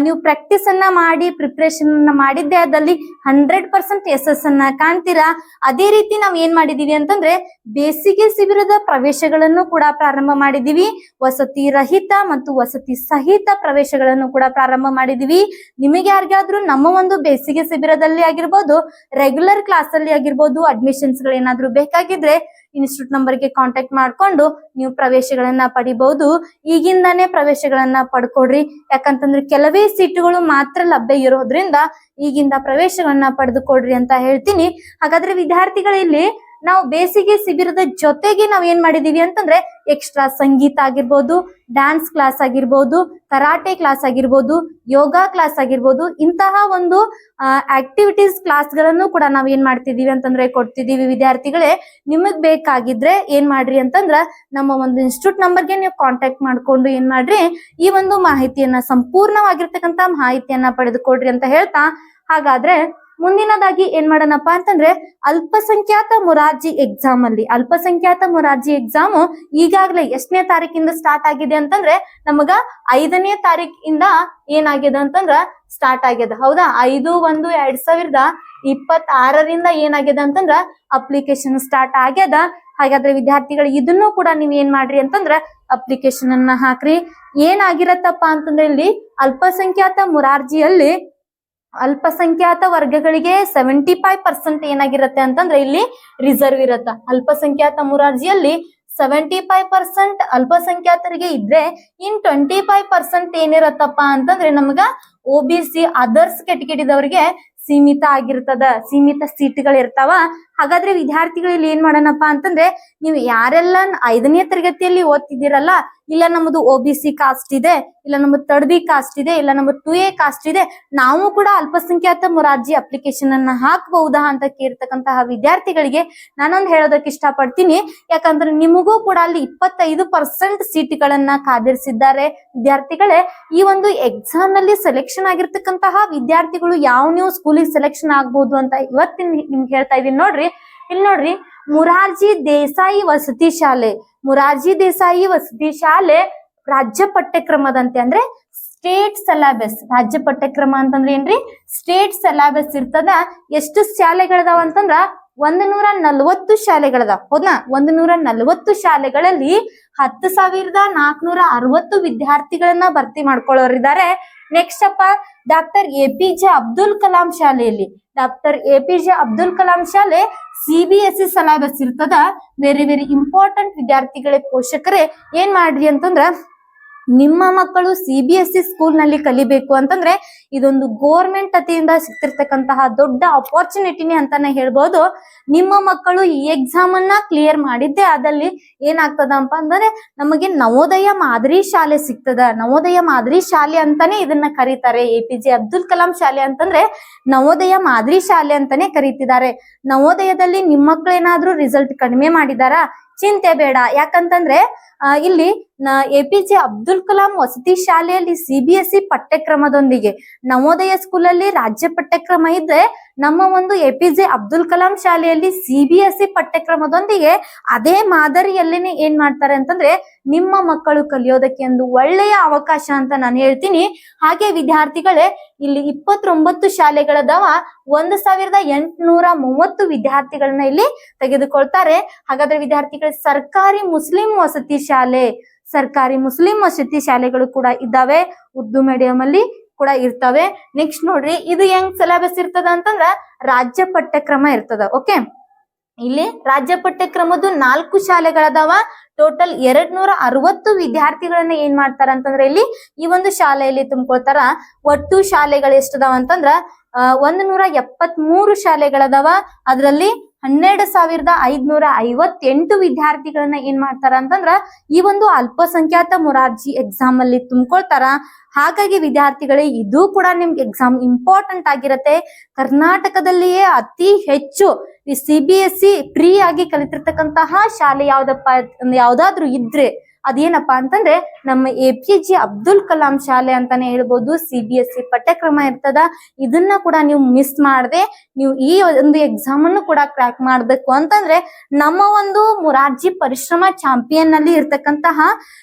ನೀವು ಪ್ರಾಕ್ಟೀಸ್ ಅನ್ನ ಮಾಡಿ ಪ್ರಿಪರೇಷನ್ ಅನ್ನ ಮಾಡಿದ್ದೆ ಅದಲ್ಲಿ 100% ಯಶಸ್ಸನ್ನ ಕಾಣ್ತೀರಾ. ಅದೇ ರೀತಿ ನಾವ್ ಏನ್ ಮಾಡಿದೀವಿ ಅಂತಂದ್ರೆ ಬೇಸಿಗೆ ಶಿಬಿರದ ಪ್ರವೇಶಗಳನ್ನು ಕೂಡ ಪ್ರಾರಂಭ ಮಾಡಿದೀವಿ. ವಸತಿ ರಹಿತ ಮತ್ತು ವಸತಿ ಸಹಿತ ಪ್ರವೇಶಗಳನ್ನು ಕೂಡ ಪ್ರಾರಂಭ ಮಾಡಿದೀವಿ. ನಿಮಗೆ ಯಾರಿಗಾದ್ರೂ ನಮ್ಮ ಒಂದು ಬೇಸಿಗೆ ಶಿಬಿರದಲ್ಲಿ ಆಗಿರ್ಬೋದು, ರೆಗ್ಯುಲರ್ ಕ್ಲಾಸ್ ಅಲ್ಲಿ ಆಗಿರ್ಬೋದು ಅಡ್ಮಿಷನ್ಸ್ ಗಳೇನಾದ್ರೂ ಬೇಕಾಗಿದ್ರೆ ಇನ್ಸ್ಟಿಟ್ಯೂಟ್ ನಂಬರ್ಗೆ ಕಾಂಟ್ಯಾಕ್ಟ್ ಮಾಡ್ಕೊಂಡು ನೀವು ಪ್ರವೇಶಗಳನ್ನ ಪಡಿಬಹುದು. ಈಗಿಂದಾನೇ ಪ್ರವೇಶಗಳನ್ನ ಪಡ್ಕೊಡ್ರಿ. ಯಾಕಂತಂದ್ರೆ ಕೆಲವೇ ಸೀಟುಗಳು ಮಾತ್ರ ಲಭ್ಯ ಇರೋದ್ರಿಂದ ಈಗಿಂದ ಪ್ರವೇಶಗಳನ್ನ ಪಡೆದುಕೊಡ್ರಿ ಅಂತ ಹೇಳ್ತೀನಿ. ಹಾಗಾದ್ರೆ ವಿದ್ಯಾರ್ಥಿಗಳಲ್ಲಿ ನಾವು ಬೇಸಿಗೆ ಶಿಬಿರದ ಜೊತೆಗೆ ನಾವ್ ಏನ್ ಮಾಡಿದೀವಿ ಅಂತಂದ್ರೆ ಎಕ್ಸ್ಟ್ರಾ ಸಂಗೀತ ಆಗಿರ್ಬೋದು, ಡ್ಯಾನ್ಸ್ ಕ್ಲಾಸ್ ಆಗಿರ್ಬೋದು, ಕರಾಟೆ ಕ್ಲಾಸ್ ಆಗಿರ್ಬೋದು, ಯೋಗಾ ಕ್ಲಾಸ್ ಆಗಿರ್ಬೋದು, ಇಂತಹ ಒಂದು ಆಕ್ಟಿವಿಟೀಸ್ ಕ್ಲಾಸ್ ಗಳನ್ನು ಕೂಡ ನಾವ್ ಏನ್ ಮಾಡ್ತಿದೀವಿ ಅಂತಂದ್ರೆ ಕೊಡ್ತಿದೀವಿ. ವಿದ್ಯಾರ್ಥಿಗಳೇ, ನಿಮಗ್ ಬೇಕಾಗಿದ್ರೆ ಏನ್ ಮಾಡ್ರಿ ಅಂತಂದ್ರ ನಮ್ಮ ಒಂದು ಇನ್ಸ್ಟಿಟ್ಯೂಟ್ ನಂಬರ್ಗೆ ನೀವು ಕಾಂಟ್ಯಾಕ್ಟ್ ಮಾಡ್ಕೊಂಡು ಏನ್ ಮಾಡ್ರಿ ಈ ಒಂದು ಮಾಹಿತಿಯನ್ನ, ಸಂಪೂರ್ಣವಾಗಿರ್ತಕ್ಕಂತ ಮಾಹಿತಿಯನ್ನ ಪಡೆದುಕೊಡ್ರಿ ಅಂತ ಹೇಳ್ತಾ, ಹಾಗಾದ್ರೆ ಮುಂದಿನದಾಗಿ ಏನ್ ಮಾಡೋಣಪ್ಪ ಅಂತಂದ್ರೆ ಅಲ್ಪಸಂಖ್ಯಾತ ಮೊರಾರ್ಜಿ ಎಕ್ಸಾಮ್ ಅಲ್ಲಿ, ಅಲ್ಪಸಂಖ್ಯಾತ ಮೊರಾರ್ಜಿ ಎಕ್ಸಾಮ್ ಈಗಾಗಲೇ ಎಷ್ಟನೇ ತಾರೀಕಿಂದ ಸ್ಟಾರ್ಟ್ ಆಗಿದೆ ಅಂತಂದ್ರೆ ನಮಗ 5ನೇ ತಾರೀಕಿಂದ ಏನಾಗಿದೆ ಅಂತಂದ್ರ ಸ್ಟಾರ್ಟ್ ಆಗ್ಯದ, ಹೌದಾ? 5/1/2026ರಿಂದ ಏನಾಗಿದೆ ಅಂತಂದ್ರ ಅಪ್ಲಿಕೇಶನ್ ಸ್ಟಾರ್ಟ್ ಆಗ್ಯದ. ಹಾಗಾದ್ರೆ ವಿದ್ಯಾರ್ಥಿಗಳು ಇದನ್ನು ಕೂಡ ನೀವ್ ಏನ್ ಮಾಡ್ರಿ ಅಂತಂದ್ರ ಅಪ್ಲಿಕೇಶನ್ ಅನ್ನ ಹಾಕ್ರಿ. ಏನಾಗಿರತ್ತಪ್ಪ ಅಂತಂದ್ರೆ ಇಲ್ಲಿ ಅಲ್ಪಸಂಖ್ಯಾತ ಮೊರಾರ್ಜಿಯಲ್ಲಿ ಅಲ್ಪಸಂಖ್ಯಾತ ವರ್ಗಗಳಿಗೆ 75% ಏನಾಗಿರುತ್ತೆ ಅಂತಂದ್ರೆ ಇಲ್ಲಿ ರಿಸರ್ವ್ ಇರತ್ತ. ಅಲ್ಪಸಂಖ್ಯಾತ ಮೊರಾರ್ಜಿಯಲ್ಲಿ 75% ಅಲ್ಪಸಂಖ್ಯಾತರಿಗೆ ಇದ್ರೆ ಇನ್ 25% ಏನಿರತ್ತಪ್ಪ ಅಂತಂದ್ರೆ ನಮ್ಗ OBC ಅದರ್ಸ್ ಕೆಟಗರಿದವರಿಗೆ ಸೀಮಿತ ಆಗಿರ್ತದ, ಸೀಮಿತ ಸೀಟ್ಗಳು ಇರ್ತಾವ. ಹಾಗಾದ್ರೆ ವಿದ್ಯಾರ್ಥಿಗಳಲ್ಲಿ ಏನ್ ಮಾಡೋಣಪ್ಪ ಅಂತಂದ್ರೆ ನೀವು ಯಾರೆಲ್ಲ 5ನೇ ತರಗತಿಯಲ್ಲಿ ಓದ್ತಿದ್ದೀರಲ್ಲ, ಇಲ್ಲ ನಮ್ಮದು OBC ಕಾಸ್ಟ್ ಇದೆ, ಇಲ್ಲ ನಮ್ಮದು 3rd B ಕಾಸ್ಟ್ ಇದೆ, ಇಲ್ಲ ನಮ್ಮದು 2A ಕಾಸ್ಟ್ ಇದೆ, ನಾವು ಕೂಡ ಅಲ್ಪಸಂಖ್ಯಾತ ಮೊರಾರ್ಜಿ ಅಪ್ಲಿಕೇಶನ್ ಅನ್ನ ಹಾಕಬಹುದಾ ಅಂತ ಕೇಳ್ತಕ್ಕಂತಹ ವಿದ್ಯಾರ್ಥಿಗಳಿಗೆ ನಾನೊಂದು ಹೇಳೋದಕ್ಕೆ ಇಷ್ಟಪಡ್ತೀನಿ. ಯಾಕಂದ್ರೆ ನಿಮಗೂ ಕೂಡ ಅಲ್ಲಿ 25% ಸೀಟ್ಗಳನ್ನ ಕಾದಿರಿಸಿದ್ದಾರೆ. ವಿದ್ಯಾರ್ಥಿಗಳೇ, ಈ ಒಂದು ಎಕ್ಸಾಮ್ ನಲ್ಲಿ ಸೆಲೆಕ್ಷನ್ ಆಗಿರ್ತಕ್ಕಂತಹ ವಿದ್ಯಾರ್ಥಿಗಳು ಯಾವ ನೀವು ಸ್ಕೂಲಿಗೆ ಸೆಲೆಕ್ಷನ್ ಆಗ್ಬಹುದು ಅಂತ ಇವತ್ತಿನ ನಿಮ್ಗೆ ಹೇಳ್ತಾ ಇದೀನಿ. ನೋಡ್ರಿ ಇಲ್ಲಿ ನೋಡ್ರಿ, ಮೊರಾರ್ಜಿ ದೇಸಾಯಿ ವಸತಿ ಶಾಲೆ, ಮೊರಾರ್ಜಿ ದೇಸಾಯಿ ವಸತಿ ಶಾಲೆ ರಾಜ್ಯ ಪಠ್ಯಕ್ರಮದಂತೆ ಅಂದ್ರೆ ಸ್ಟೇಟ್ ಸಿಲೆಬಸ್. ರಾಜ್ಯ ಪಠ್ಯಕ್ರಮ ಅಂತಂದ್ರೆ ಏನ್ರಿ? ಸ್ಟೇಟ್ ಸಿಲೆಬಸ್ ಇರ್ತದ. ಎಷ್ಟು ಶಾಲೆಗಳದಾವ ಅಂತಂದ್ರ 140 ಶಾಲೆಗಳದಾವ, ಹೌದಾ? 140 ಶಾಲೆಗಳಲ್ಲಿ 10,460 ವಿದ್ಯಾರ್ಥಿಗಳನ್ನ ಭರ್ತಿ ಮಾಡ್ಕೊಳ್ಳೋರಿದ್ದಾರೆ. ನೆಕ್ಸ್ಟ್ ಅಪ್ಪ ಡಾಕ್ಟರ್ APJ ಅಬ್ದುಲ್ ಕಲಾಂ ಶಾಲೆಯಲ್ಲಿ, ಡಾಕ್ಟರ್ APJ ಅಬ್ದುಲ್ ಕಲಾಂ ಶಾಲೆ CBSE ಸಿಲೆಬಸ್ ಇರ್ತದ. ವೆರಿ ವೆರಿ ಇಂಪಾರ್ಟೆಂಟ್ ವಿದ್ಯಾರ್ಥಿಗಳೇ, ಪೋಷಕರೇ ಏನ್ ಮಾಡ್ರಿ ಅಂತಂದ್ರ ನಿಮ್ಮ ಮಕ್ಕಳು CBSE ಸ್ಕೂಲ್ ನಲ್ಲಿ ಕಲಿಬೇಕು ಅಂತಂದ್ರೆ ಇದೊಂದು ಗೋರ್ಮೆಂಟ್ ವತಿಯಿಂದ ಸಿಗ್ತಿರ್ತಕ್ಕಂತಹ ದೊಡ್ಡ ಅಪಾರ್ಚುನಿಟಿನಿ ಅಂತಾನೆ ಹೇಳ್ಬೋದು. ನಿಮ್ಮ ಮಕ್ಕಳು ಈ ಎಕ್ಸಾಮ್ ಅನ್ನ ಕ್ಲಿಯರ್ ಮಾಡಿದ್ದೆ ಆದಲ್ಲಿ ಏನಾಗ್ತದಪ್ಪ ಅಂದ್ರೆ ನಮಗೆ ನವೋದಯ ಮಾದರಿ ಶಾಲೆ ಸಿಗ್ತದ. ನವೋದಯ ಮಾದರಿ ಶಾಲೆ ಅಂತಾನೆ ಇದನ್ನ ಕರೀತಾರೆ. APJ ಅಬ್ದುಲ್ ಕಲಾಂ ಶಾಲೆ ಅಂತಂದ್ರೆ ನವೋದಯ ಮಾದರಿ ಶಾಲೆ ಅಂತಾನೆ ಕರೀತಿದ್ದಾರೆ. ನವೋದಯದಲ್ಲಿ ನಿಮ್ಮ ಮಕ್ಕಳು ಏನಾದ್ರೂ ರಿಸಲ್ಟ್ ಕಡಿಮೆ ಮಾಡಿದಾರಾ? ಚಿಂತೆ ಬೇಡ. ಯಾಕಂತಂದ್ರೆ ಇಲ್ಲಿ APJ ಅಬ್ದುಲ್ ಕಲಾಂ ವಸತಿ ಶಾಲೆಯಲ್ಲಿ CBSE ಪಠ್ಯಕ್ರಮದೊಂದಿಗೆ ನವೋದಯ ಸ್ಕೂಲಲ್ಲಿ ರಾಜ್ಯ ಪಠ್ಯಕ್ರಮ ಇದ್ರೆ, ನಮ್ಮ ಒಂದು APJ ಅಬ್ದುಲ್ ಕಲಾಂ ಶಾಲೆಯಲ್ಲಿ CBSE ಪಠ್ಯಕ್ರಮದೊಂದಿಗೆ ಅದೇ ಮಾದರಿಯಲ್ಲೇನೆ ಏನ್ ಮಾಡ್ತಾರೆ ಅಂತಂದ್ರೆ ನಿಮ್ಮ ಮಕ್ಕಳು ಕಲಿಯೋದಕ್ಕೆ ಒಂದು ಒಳ್ಳೆಯ ಅವಕಾಶ ಅಂತ ನಾನು ಹೇಳ್ತೀನಿ. ಹಾಗೆ ವಿದ್ಯಾರ್ಥಿಗಳೇ, ಇಲ್ಲಿ 29 ಶಾಲೆಗಳದಾವ. 1830 ವಿದ್ಯಾರ್ಥಿಗಳನ್ನ ಇಲ್ಲಿ ತೆಗೆದುಕೊಳ್ತಾರೆ. ಹಾಗಾದ್ರೆ ವಿದ್ಯಾರ್ಥಿಗಳು ಸರ್ಕಾರಿ ಮುಸ್ಲಿಂ ವಸತಿ ಶಾಲೆ, ಸರ್ಕಾರಿ ಮುಸ್ಲಿಂ ವಸತಿ ಶಾಲೆಗಳು ಕೂಡ ಇದ್ದಾವೆ. ಉರ್ದು ಮೀಡಿಯಂ ಅಲ್ಲಿ ಕೂಡ ಇರ್ತವೆ. ನೆಕ್ಸ್ಟ್ ನೋಡ್ರಿ, ಇದು ಹೆಂಗ್ ಸಿಲೆಬಸ್ ಇರ್ತದ ಅಂತಂದ್ರ ರಾಜ್ಯ ಪಠ್ಯಕ್ರಮ ಇರ್ತದ. ಓಕೆ, ಇಲ್ಲಿ ರಾಜ್ಯ ಪಠ್ಯಕ್ರಮದ್ದು 4 ಶಾಲೆಗಳದಾವ. ಟೋಟಲ್ 260 ವಿದ್ಯಾರ್ಥಿಗಳನ್ನ ಏನ್ ಮಾಡ್ತಾರ ಅಂತಂದ್ರೆ ಇಲ್ಲಿ ಈ ಒಂದು ಶಾಲೆಯಲ್ಲಿ ತುಂಬಿಕೊಳ್ತಾರ. ಒಟ್ಟು ಶಾಲೆಗಳು ಎಷ್ಟದಾವ ಅಂತಂದ್ರ 173 ಶಾಲೆಗಳದಾವ. ಅದರಲ್ಲಿ 12,558 ವಿದ್ಯಾರ್ಥಿಗಳನ್ನ ಏನ್ ಮಾಡ್ತಾರ ಅಂತಂದ್ರ ಈ ಒಂದು ಅಲ್ಪಸಂಖ್ಯಾತ ಮೊರಾರ್ಜಿ ಎಕ್ಸಾಮ್ ಅಲ್ಲಿ ತುಂಬಿಕೊಳ್ತಾರ. ಹಾಗಾಗಿ ವಿದ್ಯಾರ್ಥಿಗಳೇ, ಇದು ಕೂಡ ನಿಮ್ಗೆ ಎಕ್ಸಾಮ್ ಇಂಪಾರ್ಟೆಂಟ್ ಆಗಿರತ್ತೆ. ಕರ್ನಾಟಕದಲ್ಲಿಯೇ ಅತಿ ಹೆಚ್ಚು CBSE ಫ್ರೀ ಆಗಿ ಕಲಿತಿರ್ತಕ್ಕಂತಹ ಶಾಲೆ ಯಾವ್ದಾದ್ರು ಇದ್ರೆ ಅದೇನಪ್ಪಾ ಅಂತಂದ್ರೆ ನಮ್ಮ APJ ಅಬ್ದುಲ್ ಕಲಾಂ ಶಾಲೆ ಅಂತಾನೆ ಹೇಳ್ಬೋದು. CBSE ಪಠ್ಯಕ್ರಮ ಇರ್ತದ. ಇದನ್ನ ಕೂಡ ನೀವು ಮಿಸ್ ಮಾಡದೆ ನೀವು ಈ ಒಂದು ಎಕ್ಸಾಮ್ ಅನ್ನು ಕೂಡ ಕ್ರ್ಯಾಕ್ ಮಾಡ್ಬೇಕು ಅಂತಂದ್ರೆ ನಮ್ಮ ಒಂದು ಮೊರಾರ್ಜಿ ಪರಿಶ್ರಮ ಚಾಂಪಿಯನ್ ನಲ್ಲಿ ಇರ್ತಕ್ಕಂತಹ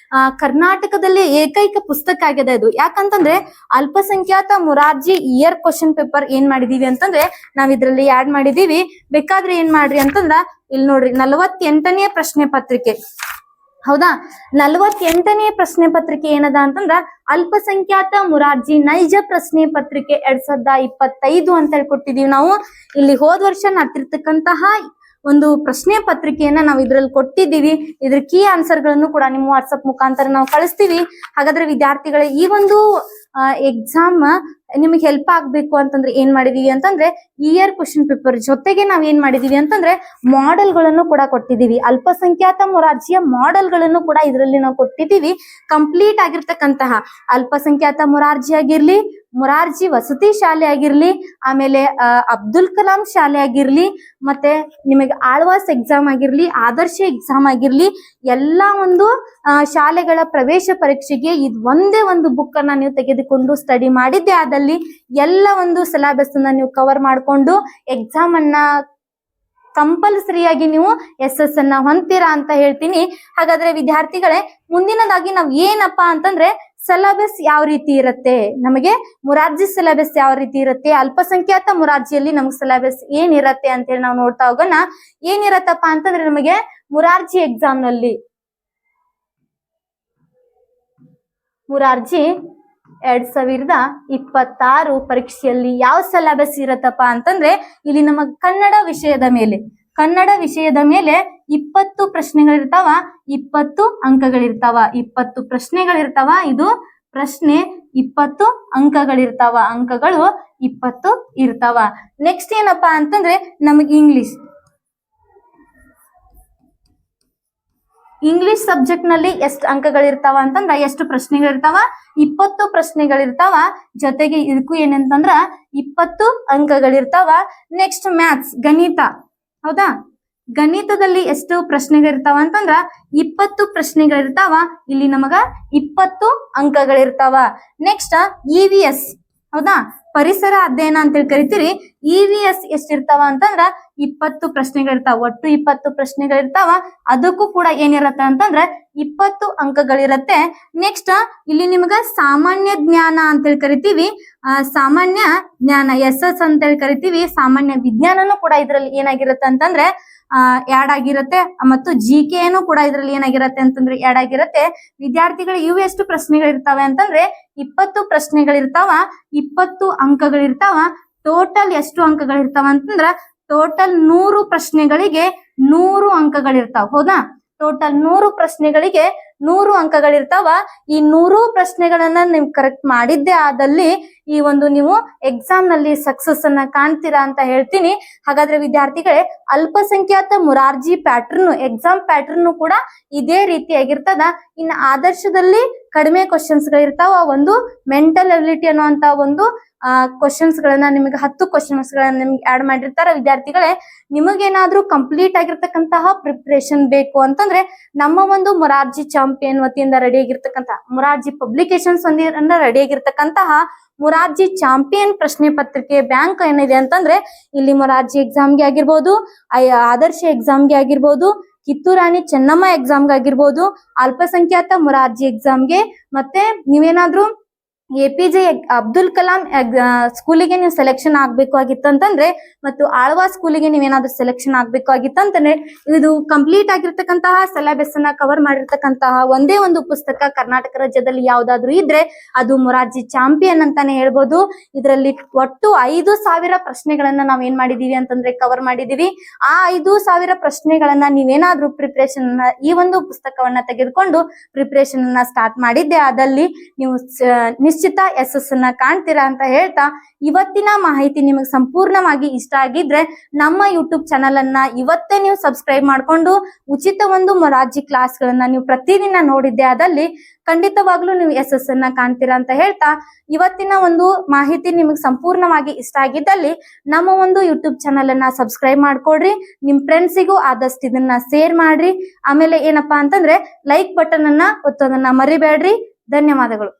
ಕರ್ನಾಟಕದಲ್ಲಿ ಏಕೈಕ ಪುಸ್ತಕ ಆಗಿದೆ ಇದು. ಯಾಕಂತಂದ್ರೆ ಅಲ್ಪಸಂಖ್ಯಾತ ಮೊರಾರ್ಜಿ ಇಯರ್ ಕ್ವಶನ್ ಪೇಪರ್ ಏನ್ ಮಾಡಿದೀವಿ ಅಂತಂದ್ರೆ ನಾವ್ ಇದ್ರಲ್ಲಿ ಆಡ್ ಮಾಡಿದೀವಿ. ಬೇಕಾದ್ರೆ ಏನ್ ಮಾಡ್ರಿ ಅಂತಂದ್ರ ಇಲ್ಲಿ ನೋಡ್ರಿ, 48ನೇ ಪ್ರಶ್ನೆ ಪತ್ರಿಕೆ. ಹೌದಾ, 48ನೇ ಪ್ರಶ್ನೆ ಪತ್ರಿಕೆ ಏನದ ಅಂತಂದ್ರ ಅಲ್ಪಸಂಖ್ಯಾತ ಮೊರಾರ್ಜಿ ನೈಜ ಪ್ರಶ್ನೆ ಪತ್ರಿಕೆ 2025 ಅಂತ ಹೇಳಿ ಕೊಟ್ಟಿದೀವಿ ನಾವು. ಇಲ್ಲಿ ಹೋದ ವರ್ಷ ನಡೆತಿರ್ತಕ್ಕಂತಹ ಒಂದು ಪ್ರಶ್ನೆ ಪತ್ರಿಕೆಯನ್ನ ನಾವು ಇದ್ರಲ್ಲಿ ಕೊಟ್ಟಿದ್ದೀವಿ. ಇದ್ರ ಕೀ ಆನ್ಸರ್ ಗಳನ್ನು ಕೂಡ ನಿಮ್ಮ ವಾಟ್ಸಪ್ ಮುಖಾಂತರ ನಾವು ಕಳಿಸ್ತೀವಿ. ಹಾಗಾದ್ರೆ ವಿದ್ಯಾರ್ಥಿಗಳೇ, ಈ ಒಂದು ಎಕ್ಸಾಮ್ ನಿಮಗೆ ಹೆಲ್ಪ್ ಆಗ್ಬೇಕು ಅಂತಂದ್ರೆ ಏನ್ ಮಾಡಿದೀವಿ ಅಂತಂದ್ರೆ ಇಯರ್ ಕ್ವಶನ್ ಪೇಪರ್ ಜೊತೆಗೆ ನಾವ್ ಏನ್ ಮಾಡಿದೀವಿ ಅಂತಂದ್ರೆ ಮಾಡೆಲ್ ಗಳನ್ನು ಕೂಡ ಕೊಟ್ಟಿದೀವಿ. ಅಲ್ಪಸಂಖ್ಯಾತ ಮೊರಾರ್ಜಿಯ ಮಾಡೆಲ್ ಗಳನ್ನು ಕೂಡ ಇದರಲ್ಲಿ ನಾವು ಕೊಟ್ಟಿದ್ದೀವಿ. ಕಂಪ್ಲೀಟ್ ಆಗಿರ್ತಕ್ಕಂತಹ ಅಲ್ಪಸಂಖ್ಯಾತ ಮೊರಾರ್ಜಿ ಆಗಿರ್ಲಿ, ಮೊರಾರ್ಜಿ ವಸತಿ ಶಾಲೆ ಆಗಿರ್ಲಿ, ಆಮೇಲೆ ಅಬ್ದುಲ್ ಕಲಾಂ ಶಾಲೆ ಆಗಿರ್ಲಿ, ಮತ್ತೆ ನಿಮಗೆ ಆಳ್ವಾಸ್ ಎಕ್ಸಾಮ್ ಆಗಿರ್ಲಿ, ಆದರ್ಶ ಎಕ್ಸಾಮ್ ಆಗಿರ್ಲಿ, ಎಲ್ಲಾ ಒಂದು ಶಾಲೆಗಳ ಪ್ರವೇಶ ಪರೀಕ್ಷೆಗೆ ಇದು ಒಂದೇ ಒಂದು ಬುಕ್ ಅನ್ನ ನೀವು ತೆಗೆದುಕೊಂಡು ಸ್ಟಡಿ ಮಾಡಿದ್ದೆ ಆದಲ್ಲಿ ಎಲ್ಲ ಒಂದು ಸಿಲೆಬಸ್ ಅನ್ನ ನೀವು ಕವರ್ ಮಾಡಿಕೊಂಡು ಎಕ್ಸಾಮ್ ಅನ್ನ ಕಂಪಲ್ಸರಿಯಾಗಿ ನೀವು SS ಅನ್ನ ಹೊಂದ್ತೀರಾ ಅಂತ ಹೇಳ್ತೀನಿ. ಹಾಗಾದ್ರೆ ವಿದ್ಯಾರ್ಥಿಗಳೇ, ಮುಂದಿನದಾಗಿ ನಾವ್ ಏನಪ್ಪಾ ಅಂತಂದ್ರೆ ಸಿಲೆಬಸ್ ಯಾವ ರೀತಿ ಇರುತ್ತೆ, ನಮಗೆ ಮೊರಾರ್ಜಿ ಸಿಲೆಬಸ್ ಯಾವ ರೀತಿ ಇರುತ್ತೆ, ಅಲ್ಪಸಂಖ್ಯಾತ ಮೊರಾರ್ಜಿಯಲ್ಲಿ ನಮ್ಗೆ ಸಿಲೆಬಸ್ ಏನಿರತ್ತೆ ಅಂತ ಹೇಳಿ ನಾವು ನೋಡ್ತಾ ಹೋಗೋಣ. ಏನಿರತ್ತಪ್ಪ ಅಂತಂದ್ರೆ ನಮಗೆ ಮೊರಾರ್ಜಿ ಎಕ್ಸಾಮ್ ನಲ್ಲಿ ಮೊರಾರ್ಜಿ 2026 ಪರೀಕ್ಷೆಯಲ್ಲಿ ಯಾವ ಸಿಲೆಬಸ್ ಇರತ್ತಪ್ಪ ಅಂತಂದ್ರೆ ಇಲ್ಲಿ ನಮಗ್ ಕನ್ನಡ ವಿಷಯದ ಮೇಲೆ 20 ಪ್ರಶ್ನೆಗಳಿರ್ತಾವ, 20 ಅಂಕಗಳಿರ್ತಾವ. 20 ಪ್ರಶ್ನೆಗಳಿರ್ತಾವ. ಇದು ಪ್ರಶ್ನೆ 20 ಅಂಕಗಳಿರ್ತಾವ. ಅಂಕಗಳು 20 ಇರ್ತಾವ. ನೆಕ್ಸ್ಟ್ ಏನಪ್ಪಾ ಅಂತಂದ್ರೆ ನಮಗೆ ಇಂಗ್ಲಿಷ್ ಸಬ್ಜೆಕ್ಟ್ ನಲ್ಲಿ ಎಷ್ಟು ಅಂಕಗಳಿರ್ತಾವ ಅಂತಂದ್ರ ಎಷ್ಟು ಪ್ರಶ್ನೆಗಳಿರ್ತಾವ? 20 ಪ್ರಶ್ನೆಗಳಿರ್ತಾವ. ಜೊತೆಗೆ ಇದಕ್ಕೂ ಏನಂತಂದ್ರ 20 ಅಂಕಗಳಿರ್ತಾವ. ನೆಕ್ಸ್ಟ್ ಮ್ಯಾಥ್ಸ್, ಗಣಿತ. ಹೌದಾ, ಗಣಿತದಲ್ಲಿ ಎಷ್ಟು ಪ್ರಶ್ನೆಗಳಿರ್ತಾವ ಅಂತಂದ್ರ 20 ಪ್ರಶ್ನೆಗಳಿರ್ತಾವ. ಇಲ್ಲಿ ನಮಗ 20 ಅಂಕಗಳಿರ್ತಾವ. ನೆಕ್ಸ್ಟ್ EVS, ಹೌದಾ, ಪರಿಸರ ಅಧ್ಯಯನ ಅಂತ ಹೇಳಿ ಕರಿತೀರಿ. EVS ಎಷ್ಟಿರ್ತಾವ ಅಂತಂದ್ರ 20 ಪ್ರಶ್ನೆಗಳಿರ್ತಾವ. ಒಟ್ಟು 20 ಪ್ರಶ್ನೆಗಳಿರ್ತಾವ. ಅದಕ್ಕೂ ಕೂಡ ಏನಿರತ್ತ ಅಂತಂದ್ರ 20 ಅಂಕಗಳಿರತ್ತೆ. ನೆಕ್ಸ್ಟ್ ಇಲ್ಲಿ ನಿಮ್ಗ ಸಾಮಾನ್ಯ ಜ್ಞಾನ ಅಂತೇಳಿ ಕರಿತೀವಿ. ಸಾಮಾನ್ಯ ಜ್ಞಾನ SS ಅಂತೇಳಿ ಕರಿತೀವಿ. ಸಾಮಾನ್ಯ ವಿಜ್ಞಾನನೂ ಕೂಡ ಇದ್ರಲ್ಲಿ ಏನಾಗಿರುತ್ತೆ ಅಂತಂದ್ರೆ ಆಡ್ ಆಗಿರುತ್ತೆ. ಮತ್ತು GK ಕೂಡ ಇದ್ರಲ್ಲಿ ಏನಾಗಿರುತ್ತೆ ಅಂತಂದ್ರೆ ಆಡ್ ಆಗಿರುತ್ತೆ. ವಿದ್ಯಾರ್ಥಿಗಳು ಇವು ಎಷ್ಟು ಪ್ರಶ್ನೆಗಳಿರ್ತಾವೆ ಅಂತಂದ್ರೆ 20 ಪ್ರಶ್ನೆಗಳಿರ್ತಾವ, 20 ಅಂಕಗಳಿರ್ತಾವ. ಟೋಟಲ್ ಎಷ್ಟು ಅಂಕಗಳಿರ್ತಾವ ಅಂತಂದ್ರ ಟೋಟಲ್ 100 ಪ್ರಶ್ನೆಗಳಿಗೆ 100 ಅಂಕಗಳಿರ್ತಾವ. ಹೌದಾ? ಟೋಟಲ್ 100 ಪ್ರಶ್ನೆಗಳಿಗೆ 100 ಅಂಕಗಳಿರ್ತಾವ. ಈ 100 ಪ್ರಶ್ನೆಗಳನ್ನ ನೀವು ಕರೆಕ್ಟ್ ಮಾಡಿದ್ದೆ ಆದಲ್ಲಿ ಈ ಒಂದು ನೀವು ಎಕ್ಸಾಮ್ ನಲ್ಲಿ ಸಕ್ಸಸ್ ಅನ್ನ ಕಾಣ್ತೀರಾ ಅಂತ ಹೇಳ್ತೀನಿ. ಹಾಗಾದ್ರೆ ವಿದ್ಯಾರ್ಥಿಗಳೇ, ಅಲ್ಪಸಂಖ್ಯಾತ ಮುರಾರ್ಜಿ ಪ್ಯಾಟರ್ನ್ ಎಕ್ಸಾಮ್ ಪ್ಯಾಟರ್ನ್ ಕೂಡ ಇದೇ ರೀತಿಯಾಗಿರ್ತದ. ಇನ್ನು ಆದರ್ಶದಲ್ಲಿ ಕಡಿಮೆ ಕ್ವಶನ್ಸ್ ಗಳಿರ್ತಾವ. ಒಂದು ಮೆಂಟಲ್ ಎಬಿಲಿಟಿ ಅನ್ನುವಂತ ಒಂದು ಕ್ವಶನ್ಸ್ ಗಳನ್ನ ನಿಮಗೆ 10 ಕ್ವಶನ್ಸ್ ಗಳನ್ನ ನಿಮ್ಗೆ ಆಡ್ ಮಾಡಿರ್ತಾರ. ವಿದ್ಯಾರ್ಥಿಗಳೇ, ನಿಮಗೇನಾದ್ರೂ ಕಂಪ್ಲೀಟ್ ಆಗಿರ್ತಕ್ಕಂತಹ ಪ್ರಿಪರೇಷನ್ ಬೇಕು ಅಂತಂದ್ರೆ ನಮ್ಮ ಒಂದು ಮೊರಾರ್ಜಿ ಚಾಂಪಿಯನ್ ವತಿಯಿಂದ ರೆಡಿ ಆಗಿರ್ತಕ್ಕಂಥ ಮೊರಾರ್ಜಿ ಪಬ್ಲಿಕೇಶನ್ಸ್ ಒಂದಿರಿಂದ ರೆಡಿ ಆಗಿರ್ತಕ್ಕಂತಹ ಮೊರಾರ್ಜಿ ಚಾಂಪಿಯನ್ ಪ್ರಶ್ನೆ ಪತ್ರಿಕೆ ಬ್ಯಾಂಕ್ ಏನಿದೆ ಅಂತಂದ್ರೆ ಇಲ್ಲಿ ಮೊರಾರ್ಜಿ ಎಕ್ಸಾಮ್ಗೆ ಆಗಿರ್ಬೋದು, ಆದರ್ಶ ಎಕ್ಸಾಮ್ಗೆ ಆಗಿರ್ಬೋದು, ಕಿತ್ತೂರಾಣಿ ಚೆನ್ನಮ್ಮ ಎಕ್ಸಾಮ್ಗೆ ಆಗಿರ್ಬೋದು, ಅಲ್ಪಸಂಖ್ಯಾತ ಮೊರಾರ್ಜಿ ಎಕ್ಸಾಮ್ಗೆ, ಮತ್ತೆ ನೀವೇನಾದ್ರೂ APJ ಅಬ್ದುಲ್ ಕಲಾಂ ಸ್ಕೂಲಿಗೆ ನೀವು ಸೆಲೆಕ್ಷನ್ ಆಗ್ಬೇಕು ಆಗಿತ್ತಂತಂದ್ರೆ ಮತ್ತು ಆಳ್ವಾ ಸ್ಕೂಲಿಗೆ ನೀವೇನಾದ್ರೂ ಸೆಲೆಕ್ಷನ್ ಆಗ್ಬೇಕು ಆಗಿತ್ತಂತಂದ್ರೆ ಇದು ಕಂಪ್ಲೀಟ್ ಆಗಿರ್ತಕ್ಕಂತಹ ಸಿಲೆಬಸ್ ಅನ್ನ ಕವರ್ ಮಾಡಿರ್ತಕ್ಕಂತಹ ಒಂದೇ ಒಂದು ಪುಸ್ತಕ ಕರ್ನಾಟಕ ರಾಜ್ಯದಲ್ಲಿ ಯಾವ್ದಾದ್ರು ಇದ್ರೆ ಅದು ಮೊರಾರ್ಜಿ ಚಾಂಪಿಯನ್ ಅಂತಾನೆ ಹೇಳ್ಬೋದು. ಇದರಲ್ಲಿ ಒಟ್ಟು 5,000 ಪ್ರಶ್ನೆಗಳನ್ನ ನಾವ್ ಏನ್ ಮಾಡಿದೀವಿ ಅಂತಂದ್ರೆ ಕವರ್ ಮಾಡಿದೀವಿ. ಆ 5,000 ಪ್ರಶ್ನೆಗಳನ್ನ ನೀವೇನಾದ್ರೂ ಪ್ರಿಪರೇಷನ್ ಈ ಒಂದು ಪುಸ್ತಕವನ್ನ ತೆಗೆದುಕೊಂಡು ಪ್ರಿಪರೇಷನ್ ಅನ್ನ ಸ್ಟಾರ್ಟ್ ಮಾಡಿದ್ದೆ ಆದಲ್ಲಿ ನೀವು ನಿಶ್ಚಿತ SS ಅನ್ನ ಕಾಣ್ತೀರಾ ಅಂತ ಹೇಳ್ತಾ, ಇವತ್ತಿನ ಮಾಹಿತಿ ನಿಮಗೆ ಸಂಪೂರ್ಣವಾಗಿ ಇಷ್ಟ ಆಗಿದ್ರೆ ನಮ್ಮ ಯೂಟ್ಯೂಬ್ ಚಾನಲ್ ಅನ್ನ ಇವತ್ತೇ ನೀವು ಸಬ್ಸ್ಕ್ರೈಬ್ ಮಾಡ್ಕೊಂಡು ಉಚಿತ ಒಂದು ಮೊರಾರ್ಜಿ ಕ್ಲಾಸ್ ಗಳನ್ನ ನೀವು ಪ್ರತಿದಿನ ನೋಡಿದ್ದೆ ಆದಲ್ಲಿ ಖಂಡಿತವಾಗ್ಲೂ ನೀವು SS ಅನ್ನ ಕಾಣ್ತೀರಾ ಅಂತ ಹೇಳ್ತಾ, ಇವತ್ತಿನ ಒಂದು ಮಾಹಿತಿ ನಿಮಗೆ ಸಂಪೂರ್ಣವಾಗಿ ಇಷ್ಟ ಆಗಿದ್ದಲ್ಲಿ ನಮ್ಮ ಒಂದು ಯೂಟ್ಯೂಬ್ ಚಾನಲ್ ಅನ್ನ ಸಬ್ಸ್ಕ್ರೈಬ್ ಮಾಡ್ಕೊಡ್ರಿ. ನಿಮ್ ಫ್ರೆಂಡ್ಸಿಗೂ ಆದಷ್ಟು ಇದನ್ನ ಶೇರ್ ಮಾಡ್ರಿ. ಆಮೇಲೆ ಏನಪ್ಪಾ ಅಂತಂದ್ರೆ ಲೈಕ್ ಬಟನ್ ಅನ್ನ ಒತ್ತೋದನ್ನ ಮರಿಬೇಡ್ರಿ. ಧನ್ಯವಾದಗಳು.